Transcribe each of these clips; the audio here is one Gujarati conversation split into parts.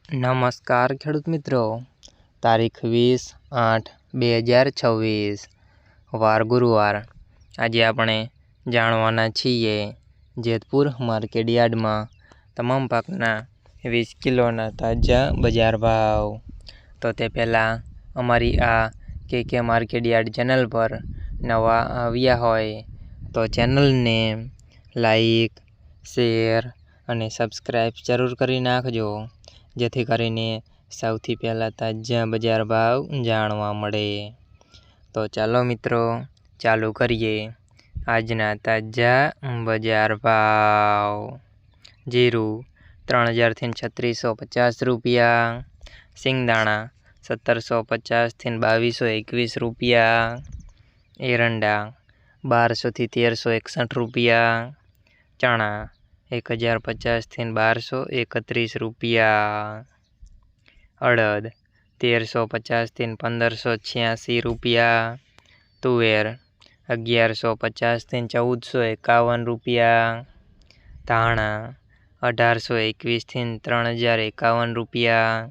નમસ્કાર ખેડૂત મિત્રો, તારીખ 20/8/2026 વાર ગુરુવાર। આજે આપણે જાણવાના છીએ જેતપુર માર્કેટ યાર્ડમાં તમામ પાકના 20 કિલોના તાજા બજાર ભાવ। તો તે પહેલાં અમારી આ કે માર્કેટ યાર્ડ ચેનલ પર નવા આવ્યા હોય તો ચેનલને લાઈક, શેર અને સબસ્ક્રાઈબ જરૂર કરી નાખજો, જેથી કરીને સૌથી પહેલાં તાજા બજાર ભાવ જાણવા મળે। તો ચાલો મિત્રો, ચાલુ કરીએ આજના તાજા બજાર ભાવ। જીરું 3000 થી 3650 રૂપિયા, સિંગદાણા 1750 થી 2221 રૂપિયા, એરંડા 1200 થી 1361 રૂપિયા, ચણા 1050 થી 1231 રૂપિયા, અડદ 1350 થી 1586 રૂપિયા, તુવેર 1150 થી 1451 રૂપિયા, ધાણા 1821 થી 3051 રૂપિયા,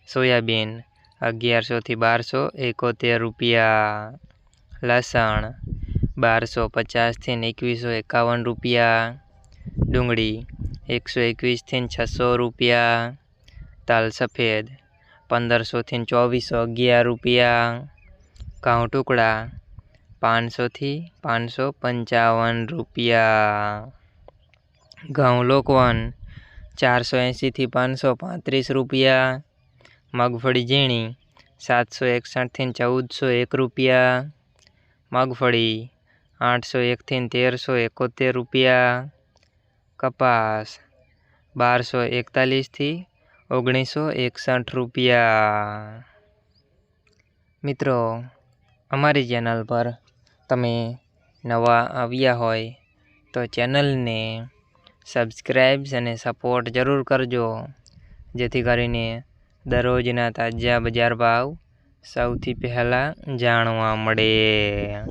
સોયાબીન 1100 થી 1271 રૂપિયા, લસણ 1250 થી 2151 રૂપિયા, ડુંગળી 121 થી 600 રૂપિયા, તલ સફેદ 1500 થી 2411 રૂપિયા, ઘઉં ટુકડા 500 થી 555 રૂપિયા, ઘઉં લોકવન 480 થી 535 રૂપિયા, મગફળી ઝીણી 761 થી 1401 રૂપિયા, મગફળી 801 થી 1371 રૂપિયા, કપાસ 1241 થી 1961 રૂપિયા। મિત્રો, અમારી ચેનલ પર તમે નવા આવ્યા હોય તો ચેનલને સબસ્ક્રાઈબ અને સપોર્ટ જરૂર કરજો, જેથી કરીને દરરોજના તાજા બજાર ભાવ સૌથી પહેલાં જાણવા મળે।